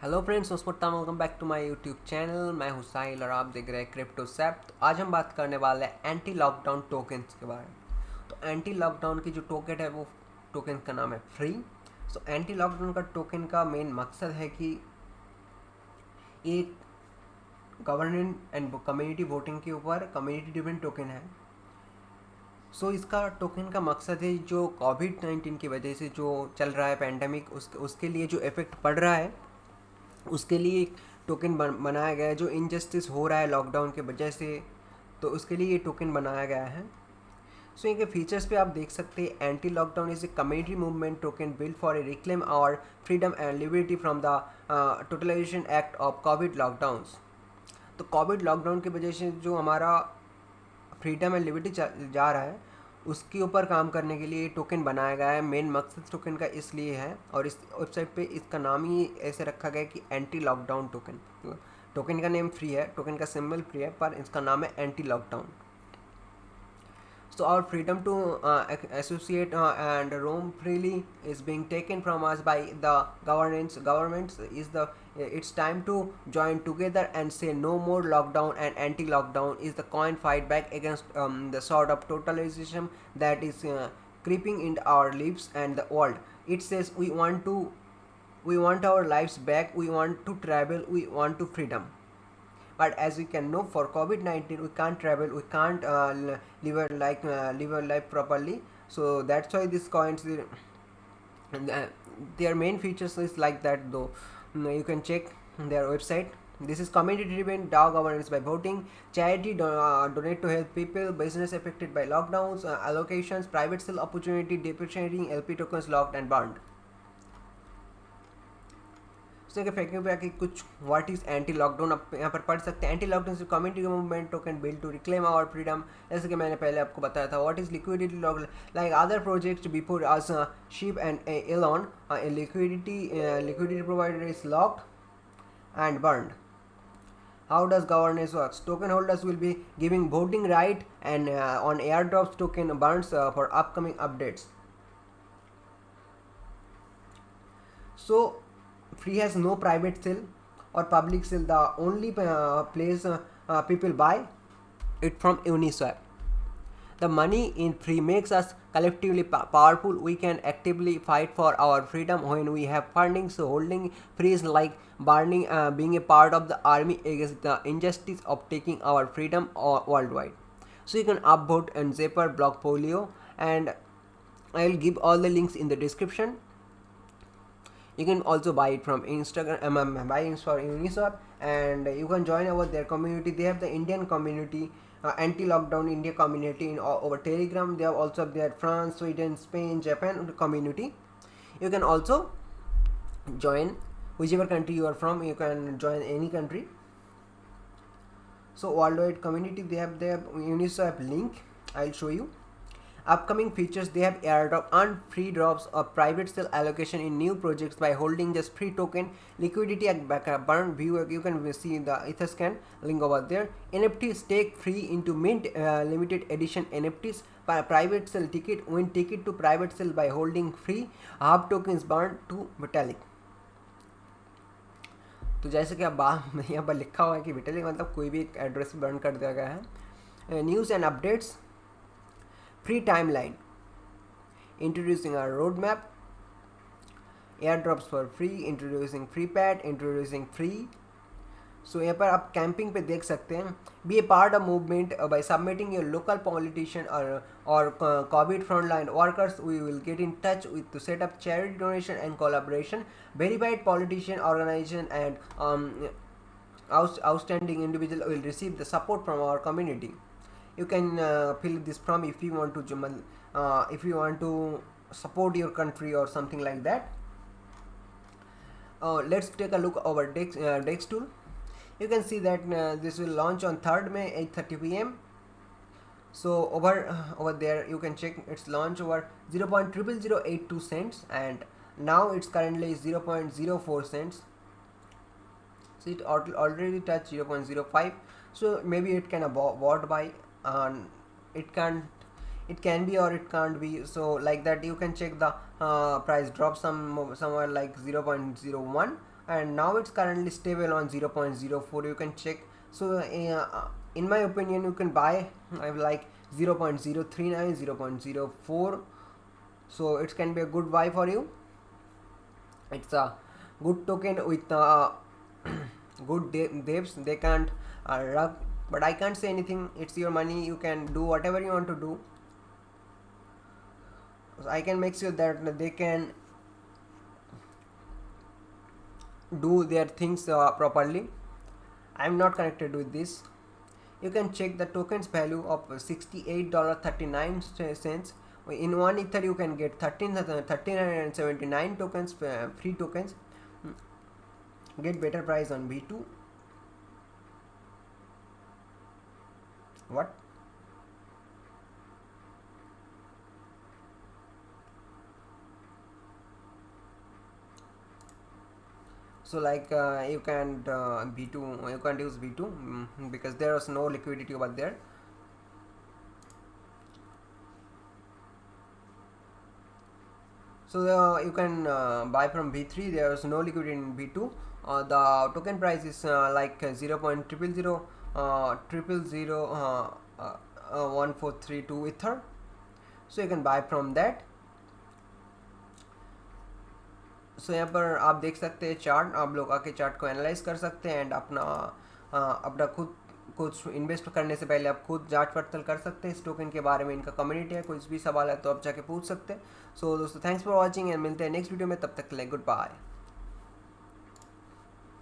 Hello friends, नमस्कार, welcome back to my YouTube channel. मैं हूं साहिल और आप देख रहे हैं क्रिप्टो सैप। तो आज हम बात करने वाले हैं एंटी लॉकडाउन टोकन्स के बारे में। तो एंटी लॉकडाउन की जो टोकन है वो टोकन का नाम है फ्री। सो एंटी लॉकडाउन का टोकन का मेन मकसद है कि एक गवर्नमेंट एंड कम्युनिटी वोटिंग के ऊपर कम्युनिटी ड्रिवन टोकन है। सो इसका टोकन का मकसद है जो कोविड-19 की वजह से जो चल रहा है पैंडमिक, उसके लिए जो इफ़ेक्ट पड़ रहा है उसके लिए एक टोकन बनाया गया है। जो इनजस्टिस हो रहा है लॉकडाउन के वजह से, तो उसके लिए ये टोकन बनाया गया है। सो इनके फीचर्स पे आप देख सकते हैं। Anti lockdown is a community movement token build for a reclaim our freedom and liberty from the totalisation act of COVID lockdowns. तो कोविड लॉकडाउन की वजह से जो हमारा फ्रीडम एंड लिबर्टी जा रहा है उसके ऊपर काम करने के लिए टोकन बनाया गया है। मेन मकसद टोकन का इसलिए है और इस वेबसाइट पे इसका नाम ही ऐसे रखा गया है कि एंटी लॉकडाउन टोकन। टोकन का नेम फ्री है, टोकन का सिंबल फ्री है, पर इसका नाम है anti lockdown. So our freedom to associate and roam freely is being taken from us by the governments is the it's time to join together and say no more lockdown, and anti-lockdown is the coin fight back against the sort of totalitarianism that is creeping into our lives and the world. It says we want our lives back, we want to travel, we want to freedom. But as we can know, for COVID-19 we can't travel, we can't live our life properly. So that's why these coins and, their main features is like that though. You can check their website. This is community driven DAO governance by voting, charity donate to help people, business affected by lockdowns, allocations, private sale opportunity, depreciating LP tokens locked and burned. उसके फेंकने पे आके कुछ what is anti lockdown आप यहाँ पर पढ़ सकते हैं। एंटी लॉकडाउन से community movement token build to reclaim our freedom, जैसे कि मैंने पहले आपको बताया था। What is liquidity lockdown, like other projects before us Shib and Elon, liquidity provider is locked and burned. How does governance works? Token holders will be giving voting right and on airdrops token burns for upcoming updates. So free has no private sale or public sale. The only place people buy it from Uniswap. The money in free makes us collectively powerful. We can actively fight for our freedom when we have funding. So holding free is like burning, being a part of the army against the injustice of taking our freedom worldwide. So you can upvote and Zapper, Blockfolio, and I'll give all the links in the description. You can also buy it from Instagram, buy it for Uniswap, and you can join over their community. They have the Indian community, anti-lockdown India community in over Telegram. They have also their France, Sweden, Spain, Japan community. You can also join whichever country you are from. You can join any country. So worldwide community, they have their Uniswap link. I'll show you. Upcoming features, they have airdrop and free drops of private sale allocation in new projects by holding just free token, liquidity and backup burn view. You can see the Etherscan link over there. NFT stake free into mint limited edition NFTs. Private sale ticket, win ticket to private sale by holding free. Half tokens burn to Vitalik. तो जैसे कि अब यहाँ पर लिखा हुआ है कि विटेलिक मतलब कोई भी एक एड्रेस बर्न कर दिया गया है। News and updates, free timeline, introducing our roadmap, airdrops for free, introducing free pad, introducing free. So यहाँ पर आप कैंपिंग पे देख सकते हैं। Be a part of movement by submitting your local politician और COVID frontline workers. We will get in touch with to set up charity donation and collaboration. Verified politician, organization and outstanding individual will receive the support from our community. You can fill this form if you want to support your country or something like that. Let's take a look over Dex tool. You can see that this will launch on 3rd May 8:30 p.m. So over there you can check its launch over 0.00082 cents, and now it's currently 0.04 cents. So it already touched 0.05. So maybe it can bought by, and it can be or it can't be. So like that you can check the price drop somewhere like 0.01, and now it's currently stable on 0.04. You can check. So in my opinion, you can buy like 0.039, 0.04. so it can be a good buy for you. It's a good token with good devs. They can't rug, but I can't say anything. It's your money, you can do whatever you want to do. So I can make sure that they can do their things properly. I'm not connected with this. You can check the token's value of $68.39. In 1 ether you can get 1379 tokens, free tokens. Get better price on B2. What? So like you can B2, you can't use B2 because there is no liquidity over there. So you can buy from B3. There is no liquidity in B2. The token price is like 0.000001432 ether. So you can buy from that. सो यहाँ पर आप देख सकते हैं chart, आप लोग आके chart को एनालाइज कर सकते हैं एंड अपना खुद कुछ इन्वेस्ट करने से पहले आप खुद जांच पड़ताल कर सकते हैं इस टोकन के बारे में. इनका कम्युनिटी है, कुछ भी सवाल है तो आप जाके पूछ सकते हैं. सो दोस्तों, थैंक्स फॉर वॉचिंग एंड मिलते हैं नेक्स्ट वीडियो में. तब तक के लिए गुड बाय.